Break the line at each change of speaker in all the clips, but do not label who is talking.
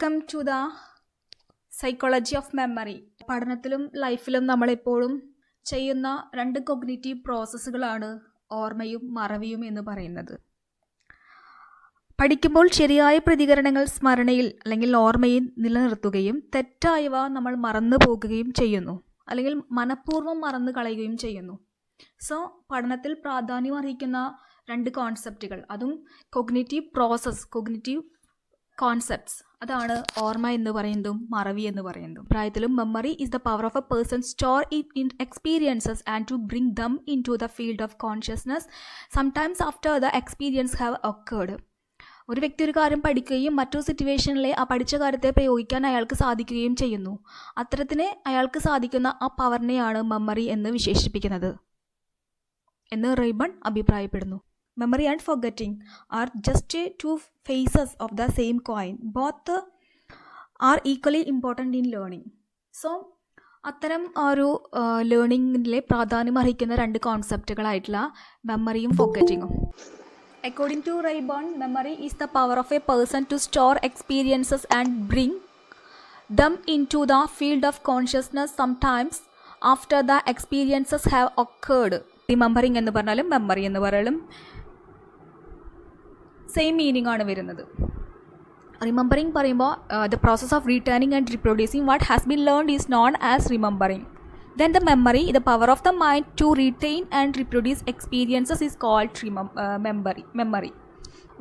Welcome to the psychology of memory. പഠനത്തിലും ലൈഫിലും നമ്മളെപ്പോഴും ചെയ്യുന്ന രണ്ട് കോഗ്നിറ്റീവ് പ്രോസസ്സുകളാണ് ഓർമ്മയും മറവിയും എന്ന് പറയുന്നത്. പഠിക്കുമ്പോൾ ശരിയായ പ്രതികരണങ്ങൾ സ്മരണയിൽ അല്ലെങ്കിൽ ഓർമ്മയിൽ നിലനിർത്തുകയും തെറ്റായവ നമ്മൾ മറന്നു പോകുകയും ചെയ്യുന്നു, അല്ലെങ്കിൽ മനഃപൂർവ്വം മറന്നു കളയുകയും ചെയ്യുന്നു. സോ പഠനത്തിൽ പ്രാധാന്യം അർഹിക്കുന്ന രണ്ട് കോൺസെപ്റ്റുകൾ, അതും കോഗ്നിറ്റീവ് പ്രോസസ്, കോഗ്നിറ്റീവ് കോൺസെപ്റ്റ്സ്, അതാണ് ഓർമ്മ എന്ന് പറയുന്നതും മറവി എന്ന് പറയുന്നതും. പ്രായത്തിലും memory is the power of a person store in experiences and to bring them into the field of consciousness sometimes after the experience have occurred. ഒരു വ്യക്തി ഒരു കാര്യം പഠിക്കുകയും മറ്റൊരു സിറ്റുവേഷനിലെ ആ പഠിച്ച കാര്യത്തെ പ്രയോഗിക്കാൻ അയാൾക്ക് സാധിക്കുകയും ചെയ്യുന്നു. അത്തരത്തിന് അയാൾക്ക് സാധിക്കുന്ന ആ പവറിനെയാണ് മെമ്മറി എന്ന് വിശേഷിപ്പിക്കുന്നത് എന്ന് റെയ്ബൺ അഭിപ്രായപ്പെടുന്നു. Memory and forgetting are just two faces of the same coin. Both are equally important in learning. So, അത്തരം ഒരു ലേണിങ്ങിലെ പ്രാധാന്യം അർഹിക്കുന്ന രണ്ട് കോൺസെപ്റ്റുകളായിട്ടുള്ള മെമ്മറിയും ഫോർഗറ്റിങ്ങും. According to Rayburn, memory is the power of a person to store experiences and bring them into the field of consciousness sometimes after the experiences have occurred. Remembering എന്ന് പറഞ്ഞാലും memory എന്ന് പറഞ്ഞാലും സെയിം മീനിങ് ആണ് വരുന്നത്. Remembering പറയുമ്പോൾ the process of retaining and reproducing what has been learned is known as remembering. Then the memory, the power of the mind to retain and reproduce experiences is called memory.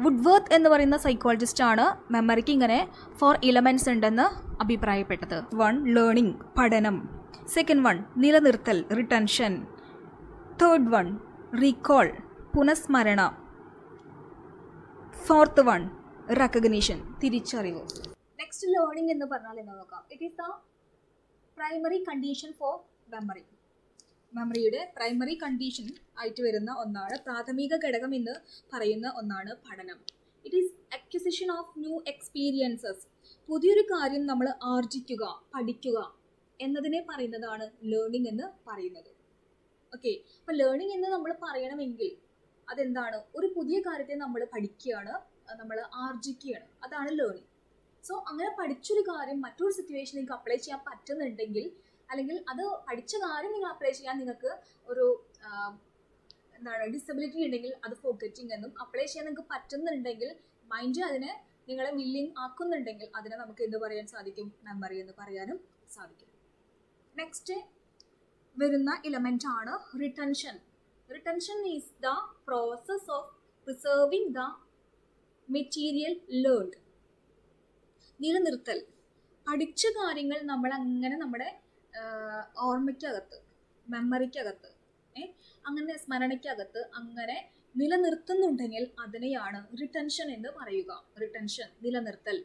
Woodworth എന്ന് പറയുന്ന സൈക്കോളജിസ്റ്റാണ് മെമ്മറിക്ക് ഇങ്ങനെ 4 elements ഉണ്ടെന്ന് അഭിപ്രായപ്പെട്ടത്. 1 learning, പഠനം. 2 നിലനിർത്തൽ, retention. 3 recall, പുനഃസ്മരണ. 4 recognition, തിരിച്ചറിവ്. Next learning എന്ന് പറഞ്ഞാൽ എന്താ നോക്കാം. It is the primary condition for memory. മെമ്മറിയുടെ പ്രൈമറി കണ്ടീഷൻ ആയിട്ട് വരുന്ന ഒന്നാണ്, പ്രാഥമിക ഘടകം എന്ന് പറയുന്ന ഒന്നാണ് പഠനം. It is acquisition of new experiences. പുതിയൊരു കാര്യം നമ്മൾ ആർജിക്കുക, പഠിക്കുക എന്നതിനെ പറയുന്നതാണ് ലേണിംഗ് എന്ന് പറയുന്നത്. ഓക്കെ, അപ്പോൾ ലേണിംഗ് എന്ന് നമ്മൾ പറയണമെങ്കിൽ അതെന്താണ്? ഒരു പുതിയ കാര്യത്തെ നമ്മൾ പഠിക്കുകയാണ്, നമ്മൾ ആർജിക്കുകയാണ്, അതാണ് ലേണിംഗ്. സോ അങ്ങനെ പഠിച്ചൊരു കാര്യം മറ്റൊരു സിറ്റുവേഷനിലേക്ക് അപ്ലൈ ചെയ്യാൻ പറ്റുന്നുണ്ടെങ്കിൽ, അല്ലെങ്കിൽ അത് പഠിച്ച കാര്യം നിങ്ങൾ അപ്ലൈ ചെയ്യാൻ നിങ്ങൾക്ക് ഒരു ഡിസബിലിറ്റി ഉണ്ടെങ്കിൽ അത് ഫോർഗറ്റിംഗ് എന്നും, അപ്ലൈ ചെയ്യാൻ നിങ്ങൾക്ക് പറ്റുന്നുണ്ടെങ്കിൽ മൈൻഡ് അതിനെ നിങ്ങളെ വില്ലിങ് ആക്കുന്നുണ്ടെങ്കിൽ അതിനെ നമുക്ക് എന്ത് പറയാൻ സാധിക്കും? മെമ്മറി എന്ന് പറയാനും സാധിക്കും. നെക്സ്റ്റ് വരുന്ന എലമെന്റ് ആണ് retention. Retention is the process of preserving the material learned. നിലനിർത്തൽ, പഠിച്ച കാര്യങ്ങൾ നമ്മൾ അങ്ങനെ നമ്മുടെ ഓർമ്മയ്ക്കകത്ത്, മെമ്മറിക്കകത്ത്, അങ്ങനെ സ്മരണയ്ക്കകത്ത് അങ്ങനെ നിലനിർത്തുന്നുണ്ടെങ്കിൽ അതിനെയാണ് റിട്ടൻഷൻ എന്ന് പറയുക. റിട്ടൻഷൻ, നിലനിർത്തൽ.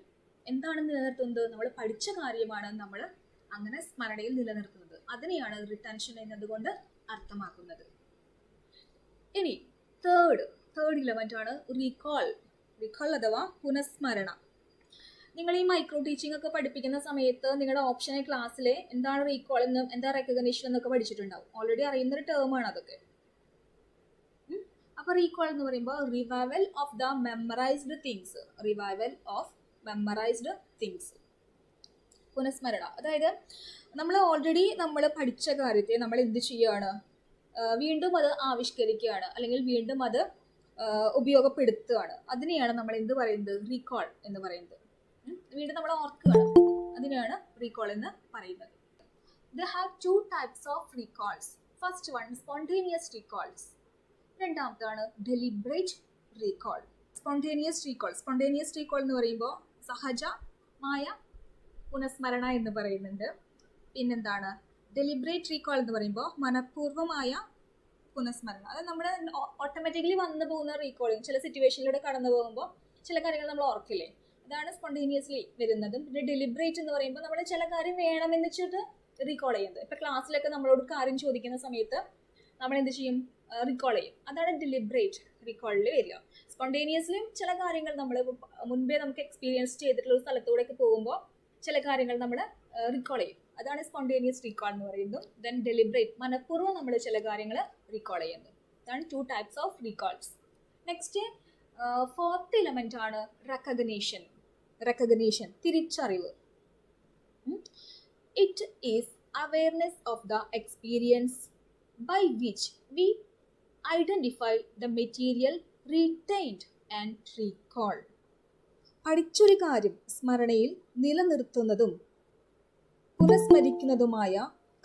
എന്താണ് നിലനിർത്തുന്നത്? നമ്മൾ പഠിച്ച കാര്യമാണ് നമ്മൾ അങ്ങനെ സ്മരണയിൽ നിലനിർത്തുന്നത്. അതിനെയാണ് റിട്ടൻഷൻ എന്നതുകൊണ്ട് അർത്ഥമാക്കുന്നത്. ഇനി തേർഡ് എലമെന്റ് ആണ് റീകോൾ. റീകോൾ അഥവാ പുനഃസ്മരണ. നിങ്ങൾ ഈ മൈക്രോ ടീച്ചിങ് ഒക്കെ പഠിപ്പിക്കുന്ന സമയത്ത് നിങ്ങളുടെ ഓപ്ഷണൽ ക്ലാസ്സിൽ എന്താണ് റീകോൾ എന്നും എന്താ റെക്കഗ്നിഷൻ എന്നൊക്കെ പഠിച്ചിട്ടുണ്ടാവും. ഓൾറെഡി അറിയുന്നൊരു ടേമാണ് അതൊക്കെ. അപ്പോൾ റീകോൾ എന്ന് പറയുമ്പോൾ revival of the memorized things. Revival of memorized things, പുനഃസ്മരണ. അതായത് നമ്മൾ ഓൾറെഡി നമ്മൾ പഠിച്ച കാര്യത്തെ നമ്മൾ എന്ത് ചെയ്യുകയാണ്? വീണ്ടും അത് ആവിഷ്കരിക്കുകയാണ്, അല്ലെങ്കിൽ വീണ്ടും അത് ഉപയോഗപ്പെടുത്തുകയാണ്. അതിനെയാണ് നമ്മൾ എന്ത് പറയുന്നത്? റീകോൾ എന്ന് പറയുന്നത്. വീണ്ടും നമ്മൾ ഓർക്കുകയാണ്, അതിനെയാണ് റീകോൾ എന്ന് പറയുന്നത്. They have 2 types of recalls. First one, spontaneous recalls. രണ്ടാമതാണ് deliberate recall. Spontaneous recall എന്ന് പറയുമ്പോൾ സഹജമായ പുനഃസ്മരണ എന്ന് പറയുന്നുണ്ട്. പിന്നെന്താണ് ഡെലിബറേറ്റ് റീകോൾ എന്ന് പറയുമ്പോൾ മനഃപൂർവ്വമായ പുനഃസ്മരണ. അത് നമ്മുടെ ഓട്ടോമാറ്റിക്കലി വന്നു പോകുന്ന റീകോളിങ്. ചില സിറ്റുവേഷനിലൂടെ കടന്നു പോകുമ്പോൾ ചില കാര്യങ്ങൾ നമ്മൾ ഓർക്കില്ലേ, അതാണ് സ്പോണ്ടേനിയസ്ലി വരുന്നതും. പിന്നെ ഡെലിബറേറ്റ് എന്ന് പറയുമ്പോൾ നമ്മൾ ചില കാര്യം വേണമെന്ന് വെച്ചിട്ട് റീകോൾ ചെയ്യുന്നത്. ഇപ്പം ക്ലാസ്സിലൊക്കെ നമ്മളോട് കാര്യം ചോദിക്കുന്ന സമയത്ത് നമ്മൾ എന്ത് ചെയ്യും? റീകോൾ ചെയ്യും. അതാണ് ഡെലിബറേറ്റ് റീകോളിൽ വരിക. സ്പോണ്ടേനിയസ്ലിയും ചില കാര്യങ്ങൾ നമ്മൾ മുൻപേ നമുക്ക് എക്സ്പീരിയൻസ് ചെയ്തിട്ടുള്ള ഒരു സ്ഥലത്തൂടെയൊക്കെ പോകുമ്പോൾ ചില കാര്യങ്ങൾ നമ്മൾ റീകോൾ ചെയ്യും. അതാണ് സ്പോണ്ടേനിയസ് റീകോൾ എന്ന് പറയുന്നത്. ദെൻ ഡെലിബറേറ്റ്, മനഃപൂർവ്വം നമ്മൾ ചില കാര്യങ്ങൾ റീകോൾ ചെയ്യുന്നത്. അതാണ് 2 types of recalls. Next 4th element ആണ് റെക്കഗ്നീഷൻ. റെക്കഗ്നീഷൻ, തിരിച്ചറിവ്. It is awareness of the experience by which we identify the material retained and recall. പഠിച്ചൊരു കാര്യം സ്മരണയിൽ നിലനിർത്തുന്നതും പുനഃസ്മരിക്കുന്നതുമായ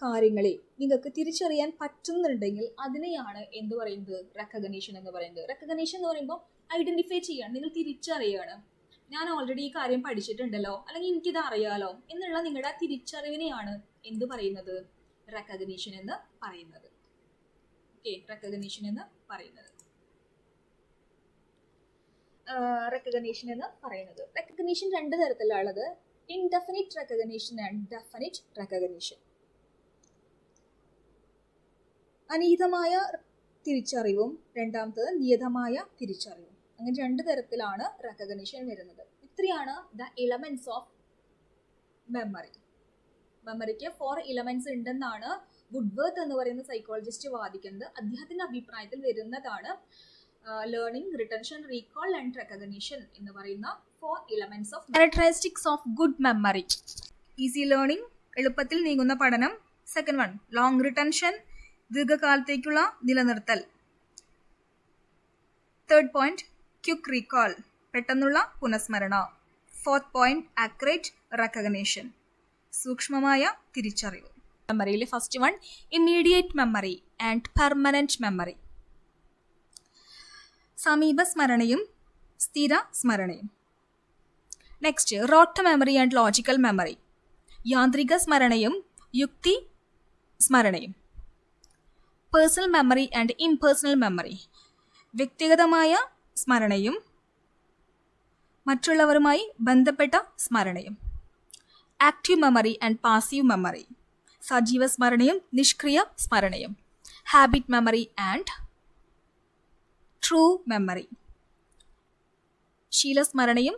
കാര്യങ്ങളെ നിങ്ങൾക്ക് തിരിച്ചറിയാൻ പറ്റുന്നുണ്ടെങ്കിൽ അതിനെയാണ് എന്ത് പറയുന്നത്? റെക്കഗ്നീഷൻ എന്ന് പറയുന്നത്. റെക്കഗ്നീഷൻ എന്ന് പറയുമ്പോൾ ഐഡന്റിഫൈ ചെയ്യാണ്, നിങ്ങൾ തിരിച്ചറിയാണ്. ഞാൻ ഓൾറെഡി ഈ കാര്യം പഠിച്ചിട്ടുണ്ടല്ലോ, അല്ലെങ്കിൽ എനിക്കിത് അറിയാലോ എന്നുള്ള നിങ്ങളുടെ തിരിച്ചറിവിനെയാണ് എന്ത് പറയുന്നത്? റെക്കഗ്നീഷൻ എന്ന് പറയുന്നത്. ഓക്കെ, റെക്കഗ്നീഷൻ എന്ന് പറയുന്നത്. റെക്കഗ്നീഷൻ എന്ന് പറയുന്നത്. റെക്കഗ്നീഷൻ രണ്ട് തരത്തിലുള്ളത്, indefinite recognition and definite recognition. അനീതമായ തിരിച്ചറിവും രണ്ടാമത്തത് നിയതമായ തിരിച്ചറിവും. അങ്ങനെ രണ്ട് തരത്തിലാണ് റെക്കഗ്നീഷൻ വരുന്നത്. ഇത്രയാണ് ദ എലമെന്റ്സ് ഓഫ് മെമ്മറി. മെമ്മറിക്ക് 4 എലമെന്റ്സ് ഉണ്ടെന്നാണ് വുഡ്വർത്ത് എന്ന് പറയുന്ന സൈക്കോളജിസ്റ്റ് വാദിക്കുന്നത്. അദ്ദേഹത്തിന്റെ അഭിപ്രായത്തിൽ വരുന്നതാണ് learning, retention, recall and recognition എന്ന് പറയുന്ന 4 elements of characteristics of good memory. Easy learning, എളുപ്പത്തിൽ നീങ്ങുന്ന പഠനം. സെക്കൻഡ് വൺ ലോങ് റിട്ടൻഷൻ, ദീർഘകാലത്തേക്കുള്ള നിലനിർത്തൽ. തേർഡ് പോയിന്റ് ക്വിക്ക് റീകോൾ, പെട്ടെന്നുള്ള പുനഃസ്മരണ. ഫോർത്ത് പോയിന്റ് ആക്യുറേറ്റ് റെക്കഗ്നീഷൻ, സൂക്ഷ്മമായ തിരിച്ചറിവ്. മെമ്മറിയിൽ first one immediate memory and permanent memory. സമീപ സ്മരണയും സ്ഥിര സ്മരണയും. Next rote memory and logical memory, യാന്ത്രിക സ്മരണയും യുക്തി സ്മരണയും. Personal memory and impersonal memory, വ്യക്തിഗതമായ സ്മരണയും മറ്റുള്ളവരുമായി ബന്ധപ്പെട്ട സ്മരണയും. Active memory and passive memory, സജീവ സ്മരണയും നിഷ്ക്രിയ സ്മരണയും. Habit memory and true memory, ശീലസ്മരണയും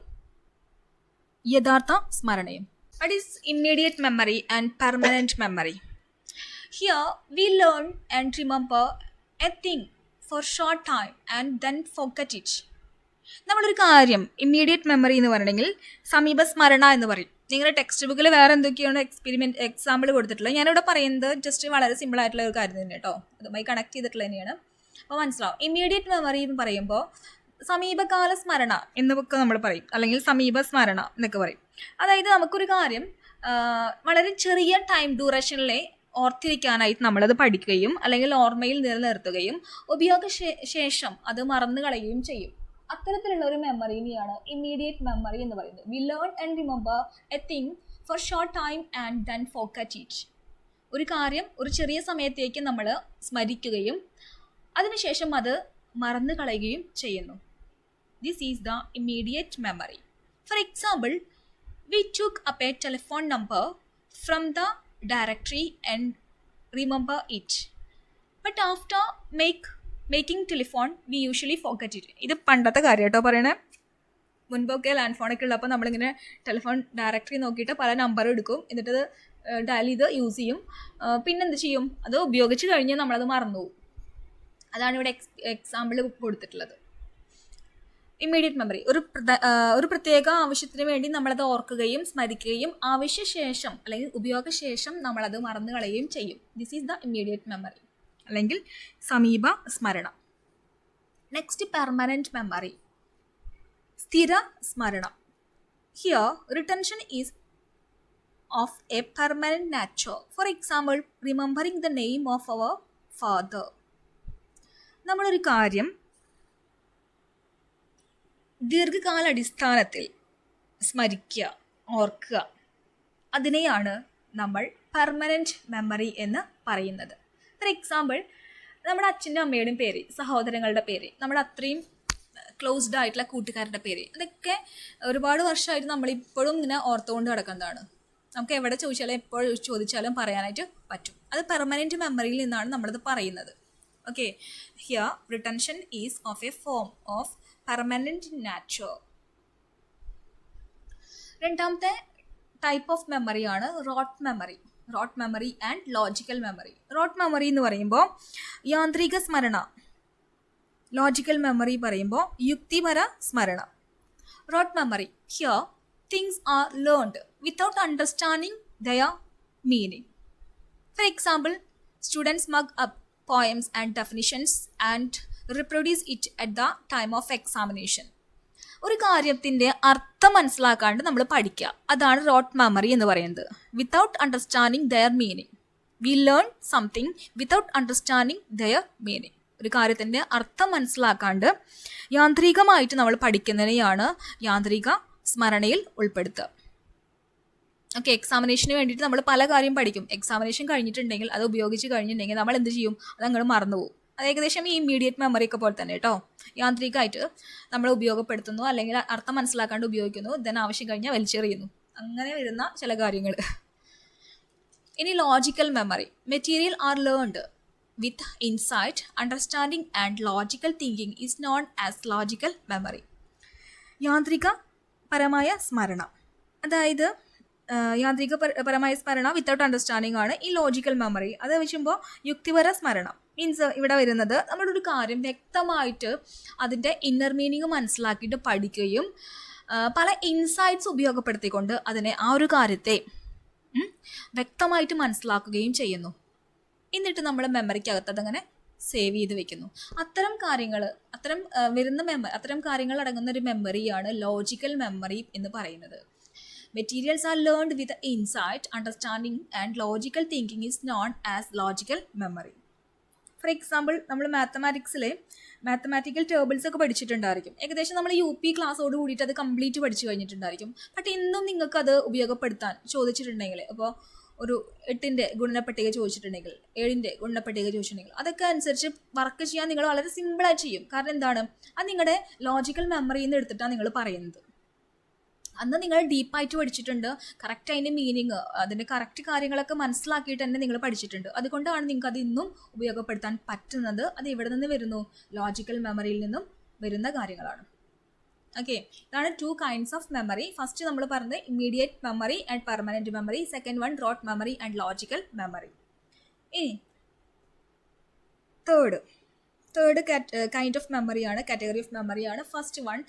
യഥാർത്ഥ സ്മരണയും. What is immediate memory and permanent memory? Here we learn and remember a thing for short time and then forget it. നമ്മളൊരു കാര്യം immediate memory എന്ന് പറയണമെങ്കിൽ സമീപ സ്മരണ എന്ന് പറയും. നിങ്ങളുടെ ടെക്സ്റ്റ് ബുക്കിൽ വേറെ എന്തൊക്കെയാണ് എക്സാമ്പിൾ കൊടുത്തിട്ടുള്ളത്. ഞാനിവിടെ പറയുന്നത് ജസ്റ്റ് വളരെ സിമ്പിൾ ആയിട്ടുള്ള ഒരു കാര്യം തന്നെ കേട്ടോ, അതുമായി കണക്ട് ചെയ്തിട്ടുള്ളത് തന്നെയാണ്. അപ്പോൾ മനസ്സിലാവും. ഇമ്മീഡിയറ്റ് മെമ്മറി എന്ന് പറയുമ്പോൾ സമീപകാല സ്മരണ എന്നൊക്കെ നമ്മൾ പറയും, അല്ലെങ്കിൽ സമീപ സ്മരണ എന്നൊക്കെ പറയും. അതായത് നമുക്കൊരു കാര്യം വളരെ ചെറിയ ടൈം ഡ്യൂറേഷനിലെ ഓർത്തിരിക്കാനായിട്ട് നമ്മളത് പഠിക്കുകയും അല്ലെങ്കിൽ ഓർമ്മയിൽ നിലനിർത്തുകയും ഉപയോഗശേഷം അത് മറന്നു കളയുകയും ചെയ്യും. അത്തരത്തിലുള്ള ഒരു മെമ്മറിനെയാണ് ഇമ്മീഡിയറ്റ് മെമ്മറി എന്ന് പറയുന്നത്. We learn and remember A thing for short time and then forget it. ഒരു കാര്യം ഒരു ചെറിയ സമയത്തേക്ക് നമ്മൾ സ്മരിക്കുകയും അതിനുശേഷം അത് മറന്നു കളയുകയും ചെയ്യുന്നു. This is the immediate memory. For example, we took up a telephone number from the directory and remember it, but after making telephone we usually forget it. ഇത് പണ്ടത്തെ കാര്യം കേട്ടോ പറയണേ. മുൻപൊക്കെ ലാൻഡ് ഫോണൊക്കെ ഉള്ളപ്പോൾ നമ്മളിങ്ങനെ ടെലിഫോൺ ഡയറക്ടറി നോക്കിയിട്ട് പല നമ്പറും എടുക്കും, എന്നിട്ടത് ഡയൽ ചെയ്ത് യൂസ് ചെയ്യും. പിന്നെന്ത് ചെയ്യും? അത് ഉപയോഗിച്ച് കഴിഞ്ഞ് നമ്മളത് മറന്നു പോകും. അതാണ് ഇവിടെ എക്സാമ്പിൾ കൊടുത്തിട്ടുള്ളത്. ഇമ്മീഡിയറ്റ് മെമ്മറി ഒരു പ്രത്യേക ആവശ്യത്തിന് വേണ്ടി നമ്മളത് ഓർക്കുകയും സ്മരിക്കുകയും ആവശ്യശേഷം അല്ലെങ്കിൽ ഉപയോഗശേഷം നമ്മളത് മറന്നു കളയുകയും ചെയ്യും. This is the immediate memory അല്ലെങ്കിൽ സമീപ സ്മരണ. നെക്സ്റ്റ് പെർമനന്റ് മെമ്മറി, സ്ഥിര സ്മരണ. Here retention is of a permanent nature. For example, remembering the name of our father. നമ്മളൊരു കാര്യം ദീർഘകാലാടിസ്ഥാനത്തിൽ സ്മരിക്കുക, ഓർക്കുക, അതിനെയാണ് നമ്മൾ പെർമനന്റ് മെമ്മറി എന്ന് പറയുന്നത്. ഫോർ എക്സാമ്പിൾ, നമ്മുടെ അച്ഛൻ്റെ അമ്മയുടെയും പേര്, സഹോദരങ്ങളുടെ പേര്, നമ്മുടെ അത്രയും ക്ലോസ്ഡ് ആയിട്ടുള്ള കൂട്ടുകാരുടെ പേര്, അതൊക്കെ ഒരുപാട് വർഷമായിട്ട് നമ്മളിപ്പോഴും ഇങ്ങനെ ഓർത്തുകൊണ്ട് കിടക്കുന്നതാണ്. നമുക്ക് എവിടെ ചോദിച്ചാലും എപ്പോൾ ചോദിച്ചാലും പറയാനായിട്ട് പറ്റും. അത് പെർമനന്റ് മെമ്മറിയിൽ നിന്നാണ് നമ്മളത് പറയുന്നത്. Okay, here retention is of a form of permanent nature. രണ്ടാമത്തെ ടൈപ്പ് ഓഫ് മെമ്മറിയാണ് rote memory. Rote memory and logical memory. Rote memory എന്ന് പറയുമ്പോൾ യാന്ത്രിക സ്മരണ, ലോജിക്കൽ മെമ്മറി പറയുമ്പോൾ യുക്തിപര സ്മരണ. Rote memory, here things are learned without understanding their meaning. For example, students mug up poems and definitions and reproduce it at the time of examination. ഒരു കാര്യത്തിൻ്റെ അർത്ഥം മനസ്സിലാക്കാണ്ട് നമ്മൾ പഠിക്കുക, അതാണ് റോട്ട് മെമ്മറി എന്ന് പറയുന്നത്. Without understanding their meaning, we learn something without understanding their meaning. ഒരു കാര്യത്തിൻ്റെ അർത്ഥം മനസ്സിലാക്കാണ്ട് യാന്ത്രികമായിട്ട് നമ്മൾ പഠിക്കുന്നതിനെയാണ് യാന്ത്രിക സ്മരണയിൽ ഉൾപ്പെടുത്തുക. ഓക്കെ, എക്സാമിനേഷന് വേണ്ടിയിട്ട് നമ്മൾ പല കാര്യം പഠിക്കും. എക്സാമിനേഷൻ കഴിഞ്ഞിട്ടുണ്ടെങ്കിൽ, അത് ഉപയോഗിച്ച് കഴിഞ്ഞിട്ടുണ്ടെങ്കിൽ നമ്മൾ എന്ത് ചെയ്യും? അത് അങ്ങോട്ട് മറന്നുപോകും. അത് ഏകദേശം ഈ ഇമ്മീഡിയറ്റ് മെമ്മറി ഒക്കെ പോലെ തന്നെ കേട്ടോ. യാന്ത്രികമായിട്ട് നമ്മൾ ഉപയോഗപ്പെടുത്തുന്നു, അല്ലെങ്കിൽ അർത്ഥം മനസ്സിലാക്കാണ്ട് ഉപയോഗിക്കുന്നു, ദെൻ ആവശ്യം കഴിഞ്ഞാൽ വലിച്ചെറിയുന്നു. അങ്ങനെ വരുന്ന ചില കാര്യങ്ങൾ. ഇനി logical memory. Material are learned with insight, understanding and logical thinking is known as logical memory. യാന്ത്രികപരമായ സ്മരണ, അതായത് യാന്ത്രികപരമായ സ്മരണ വിത്തൗട്ട് അണ്ടർസ്റ്റാൻഡിങ് ആണ് ഈ ലോജിക്കൽ മെമ്മറി. അത് വെച്ചുമ്പോൾ യുക്തിപര സ്മരണ മീൻസ് ഇവിടെ വരുന്നത് നമ്മളൊരു കാര്യം വ്യക്തമായിട്ട് അതിൻ്റെ ഇന്നർ മീനിങ് മനസ്സിലാക്കിയിട്ട് പഠിക്കുകയും പല ഇൻസൈറ്റ്സ് ഉപയോഗപ്പെടുത്തിക്കൊണ്ട് അതിനെ ആ ഒരു കാര്യത്തെ വ്യക്തമായിട്ട് മനസ്സിലാക്കുകയും ചെയ്യുന്നു. എന്നിട്ട് നമ്മൾ മെമ്മറിക്കകത്ത് അതങ്ങനെ സേവ് ചെയ്ത് വെക്കുന്നു. അത്തരം കാര്യങ്ങൾ അത്തരം കാര്യങ്ങൾ അടങ്ങുന്ന ഒരു മെമ്മറിയാണ് ലോജിക്കൽ മെമ്മറി എന്ന് പറയുന്നത്. Materials are learned with insight, understanding and logical thinking is known as logical memory. For example, നമ്മൾ മാത്തമാറ്റിക്കൽ ടേബിൾസ് ഒക്കെ പഠിച്ചിട്ടുണ്ടായിരിക്കും. ഏകദേശം നമ്മൾ UP ക്ലാസ്സോട് കൂടിയിട്ട് അത് കംപ്ലീറ്റ് പഠിച്ചു കഴിഞ്ഞിട്ടുണ്ടായിരിക്കും. ബട്ട് ഇന്നും നിങ്ങൾക്ക് അത് ഉപയോഗപ്പെടുത്താൻ ചോദിച്ചിട്ടുണ്ടെങ്കിൽ, അപ്പോൾ ഒരു 8ൻ്റെ ഗുണനപ്പട്ടിക ചോദിച്ചിട്ടുണ്ടെങ്കിൽ, 7ൻ്റെ ഗുണനപ്പട്ടിക ചോദിച്ചിട്ടുണ്ടെങ്കിൽ, അതൊക്കെ അനുസരിച്ച് വർക്ക് ചെയ്യാൻ നിങ്ങൾ വളരെ സിമ്പിളായി ചെയ്യും. കാരണം എന്താണ്? അത് നിങ്ങളുടെ ലോജിക്കൽ മെമ്മറിയിൽ നിന്ന് എടുത്തിട്ടാണ് നിങ്ങൾ പറയുന്നത്. അന്ന് നിങ്ങൾ ഡീപ്പായിട്ട് പഠിച്ചിട്ടുണ്ട്, കറക്റ്റ് അതിൻ്റെ മീനിങ്, അതിൻ്റെ കറക്റ്റ് കാര്യങ്ങളൊക്കെ മനസ്സിലാക്കിയിട്ട് തന്നെ നിങ്ങൾ പഠിച്ചിട്ടുണ്ട്. അതുകൊണ്ടാണ് നിങ്ങൾക്ക് അത് ഇന്നും ഉപയോഗപ്പെടുത്താൻ പറ്റുന്നത്. അത് എവിടെ നിന്ന് വരുന്നു? ലോജിക്കൽ മെമ്മറിയിൽ നിന്നും വരുന്ന കാര്യങ്ങളാണ്. ഓക്കെ, ഇതാണ് 2 kinds ഓഫ് മെമ്മറി. ഫസ്റ്റ് നമ്മൾ പറഞ്ഞത് immediate memory and permanent memory. Second one rote memory and logical memory. ഇനി തേർഡ് കൈൻഡ് ഓഫ് മെമ്മറിയാണ്, കാറ്റഗറി ഓഫ് മെമ്മറിയാണ്. First one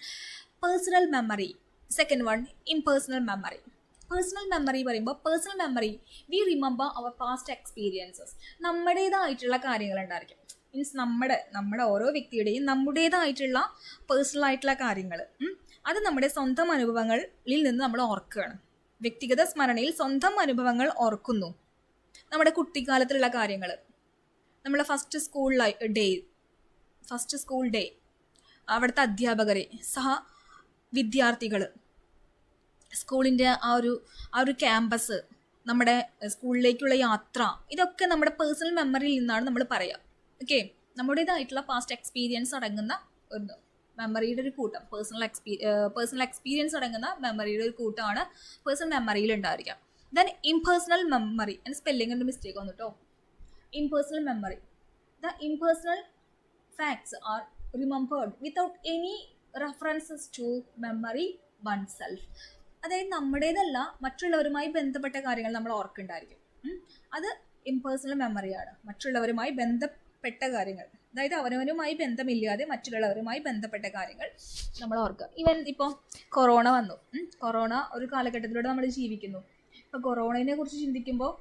personal memory, second one impersonal memory. Personal memory പറയുമ്പോൾ, personal memory we remember our past experiences. നമ്മുടേതായിട്ടുള്ള കാര്യങ്ങളുണ്ടായിരിക്കും. Means നമ്മുടെ ഓരോ വ്യക്തിയുടെയും നമ്മുടേതായിട്ടുള്ള പേഴ്സണൽ ആയിട്ടുള്ള കാര്യങ്ങൾ, അത് നമ്മുടെ സ്വന്തം അനുഭവങ്ങളിൽ നിന്ന് നമ്മൾ ഓർക്കുകയാണ്. വ്യക്തിഗത സ്മരണയിൽ സ്വന്തം അനുഭവങ്ങൾ ഓർക്കുന്നു. നമ്മുടെ കുട്ടിക്കാലത്തിലുള്ള കാര്യങ്ങൾ, നമ്മളെ ഫസ്റ്റ് സ്കൂൾ ഡേ, അവിടുത്തെ അധ്യാപകരെ, വിദ്യാർത്ഥികൾ, സ്കൂളിൻ്റെ ആ ഒരു ക്യാമ്പസ്, നമ്മുടെ സ്കൂളിലേക്കുള്ള യാത്ര, ഇതൊക്കെ നമ്മുടെ പേഴ്സണൽ മെമ്മറിയിൽ നിന്നാണ് നമ്മൾ പറയുക. ഓക്കെ, നമ്മുടേതായിട്ടുള്ള പാസ്റ്റ് എക്സ്പീരിയൻസ് അടങ്ങുന്ന ഒരു മെമ്മറിയുടെ ഒരു കൂട്ടം, പേഴ്സണൽ എക്സ്പീരിയൻസ് അടങ്ങുന്ന മെമ്മറിയുടെ ഒരു കൂട്ടമാണ് പേഴ്സണൽ മെമ്മറിയിൽ ഉണ്ടായിരിക്കുക. ദെൻ ഇംപേഴ്സണൽ മെമ്മറി, എൻ്റെ സ്പെല്ലിങ്ങിൻ്റെ മിസ്റ്റേക്ക് വന്നു കേട്ടോ. Impersonal memory, the impersonal facts are remembered without any references to memory oneself. അതായത് നമ്മുടേതല്ല, മറ്റുള്ളവരുമായി ബന്ധപ്പെട്ട കാര്യങ്ങൾ നമ്മൾ ഓർക്കുന്നുണ്ടായിരിക്കും. അത് ഇംപേഴ്സണൽ മെമ്മറിയാണ്. മറ്റുള്ളവരുമായി ബന്ധപ്പെട്ട കാര്യങ്ങൾ, അതായത് അവനവനുമായി ബന്ധമില്ലാതെ മറ്റുള്ളവരുമായി ബന്ധപ്പെട്ട കാര്യങ്ങൾ നമ്മൾ ഓർക്കുക. ഈവൻ ഇപ്പോൾ കൊറോണ വന്നു, കൊറോണ ഒരു കാലഘട്ടത്തിലൂടെ നമ്മൾ ജീവിക്കുന്നു. ഇപ്പോൾ കൊറോണയെ കുറിച്ച് ചിന്തിക്കുമ്പോൾ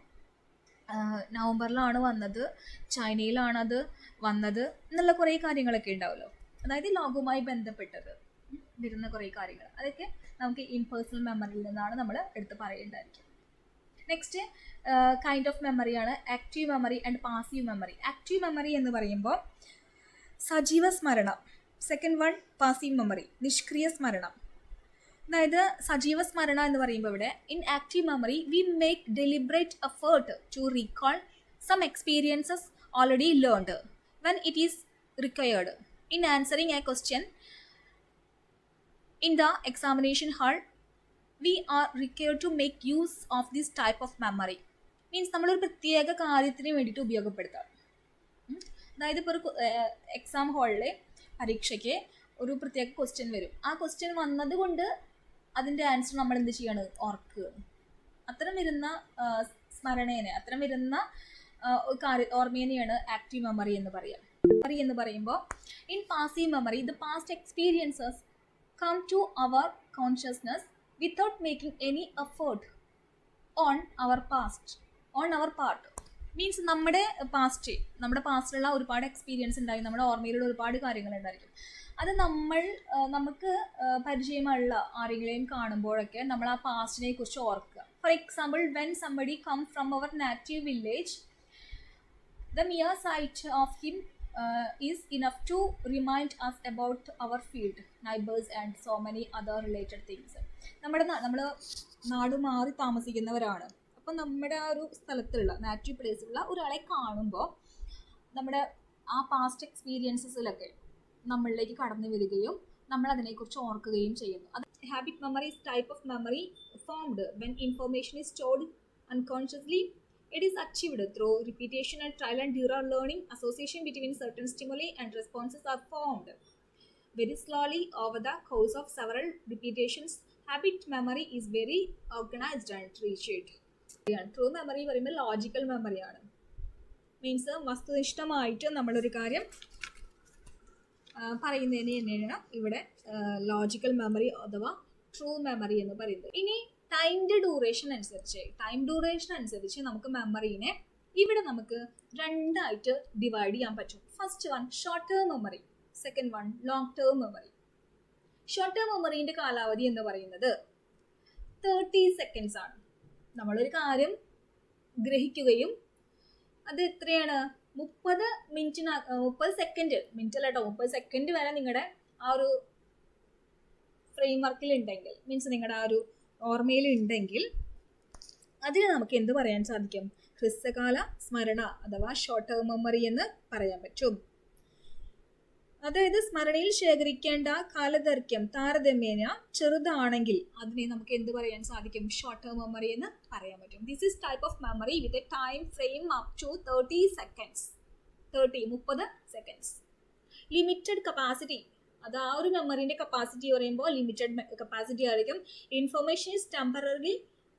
നവംബറിലാണ് വന്നത്, ചൈനയിലാണത് വന്നത് എന്നുള്ള കുറേ കാര്യങ്ങളൊക്കെ ഉണ്ടാവുമല്ലോ. അതായത് ലോകവുമായി ബന്ധപ്പെട്ടത് വരുന്ന കുറേ കാര്യങ്ങൾ, അതൊക്കെ നമുക്ക് ഇംപേഴ്സണൽ മെമ്മറിയിൽ നിന്നാണ് നമ്മൾ എടുത്ത് പറയേണ്ടതായിരിക്കും. നെക്സ്റ്റ് കൈൻഡ് ഓഫ് മെമ്മറിയാണ് active memory and passive memory. Active memory എന്ന് പറയുമ്പോൾ സജീവ സ്മരണ. സെക്കൻഡ് വൺ പാസീവ് മെമ്മറി, നിഷ്ക്രിയ സ്മരണം. അതായത് സജീവ സ്മരണ എന്ന് പറയുമ്പോൾ ഇവിടെ in active memory we make deliberate effort to recall some experiences already learned when it is required. In answering a question in the examination hall, we are required to make use of this type of memory. Means നമ്മളൊരു പ്രത്യേക കാര്യത്തിന് വേണ്ടിയിട്ട് ഉപയോഗപ്പെടുത്താം. അതായത് ഇപ്പോൾ ഒരു exam ഹാളിലെ പരീക്ഷയ്ക്ക് ഒരു പ്രത്യേക ക്വസ്റ്റ്യൻ വരും. ആ ക്വസ്റ്റ്യൻ വന്നത് കൊണ്ട് അതിൻ്റെ ആൻസർ നമ്മൾ എന്ത് ചെയ്യാണ്? ഓർക്കുക. അത്തരം വരുന്ന സ്മരണേനെ, അത്തരം വരുന്ന ഓർമ്മേനെയാണ് ആക്റ്റീവ് മെമ്മറി എന്ന് പറയുക. മെമ്മറി എന്ന് പറയുമ്പോൾ in passive memory the past experiences come to our consciousness without making any effort on our part. Means നമ്മുടെ പാസ്റ്റിലുള്ള ഒരുപാട് എക്സ്പീരിയൻസ് ഉണ്ടായി, നമ്മുടെ ഓർമ്മയിലുള്ള ഒരുപാട് കാര്യങ്ങൾ ഉണ്ടായിരിക്കും. അത് നമുക്ക് പരിചയമുള്ള ആരെങ്കിലും കാണുമ്പോഴൊക്കെ നമ്മൾ ആ പാസ്റ്റിനെ കുറിച്ച് ഓർക്കുക. For example, when somebody come from our native village, the mere sight of him is enough to remind us about our field, neighbors and so many other related things. നമ്മൾ നാട് മാറി താമസിക്കുന്നവരാണ്. അപ്പം നമ്മുടെ ആ ഒരു സ്ഥലത്തുള്ള നാറ്റീവ് പ്ലേസിലുള്ള ഒരാളെ കാണുമ്പോൾ നമ്മുടെ ആ പാസ്റ്റ് എക്സ്പീരിയൻസസിലൊക്കെ നമ്മളിലേക്ക് കടന്നു വരികയും നമ്മൾ അതിനെക്കുറിച്ച് ഓർക്കുകയും ചെയ്യുന്നു. അത് habit memory is type of memory formed when information is stored unconsciously. It is achieved through repetition and trial and error learning. Association between certain stimuli and responses are formed very slowly over the course of several repetitions. Habit memory is very organized and rigid. True memory പറയുമ്പോൾ logical മെമ്മറിയാണ്. Means വസ്തുനിഷ്ഠമായിട്ട് നമ്മളൊരു കാര്യം പറയുന്നതിന് തന്നെയാണ് ഇവിടെ logical memory അഥവാ true memory എന്ന് പറയുന്നത്. ഇനി ടൈം ഡ്യൂറേഷൻ അനുസരിച്ച് നമുക്ക് മെമ്മറീനെ ഇവിടെ നമുക്ക് രണ്ടായിട്ട് ഡിവൈഡ് ചെയ്യാൻ പറ്റും. First one short term memory, second one long term memory. Short term മെമ്മറീൻ്റെ കാലാവധി എന്ന് പറയുന്നത് 30 seconds ആണ്. നമ്മളൊരു കാര്യം ഗ്രഹിക്കുകയും അത് എത്രയാണ് 30 സെക്കൻഡ് വരെ നിങ്ങളുടെ ആ ഒരു ഫ്രെയിം വർക്കിൽ ഉണ്ടെങ്കിൽ, മീൻസ് നിങ്ങളുടെ ആ ഒരു ഓർമ്മയിൽ ഉണ്ടെങ്കിൽ അതിന് നമുക്ക് എന്ത് പറയാൻ സാധിക്കും? ഹ്രസ്വകാല സ്മരണ അഥവാ ഷോർട്ട് ടേം മെമ്മറി എന്ന് പറയാൻ പറ്റും. അതായത് സ്മരണയിൽ ശേഖരിക്കേണ്ട കാലദൈർഘ്യം താരതമ്യേന ചെറുതാണെങ്കിൽ അതിനെ നമുക്ക് എന്ത് പറയാൻ സാധിക്കും? ഷോർട്ട് ടേം മെമ്മറി എന്ന് പറയാൻ പറ്റും. This is type of memory with a time frame up to 30 seconds. Limited capacity, അത് ആ ഒരു മെമ്മറിന്റെ കപ്പാസിറ്റി പറയുമ്പോൾ ലിമിറ്റഡ് കപ്പാസിറ്റി ആയിരിക്കും. ഇൻഫർമേഷൻ ഈസ് ടെമ്പററി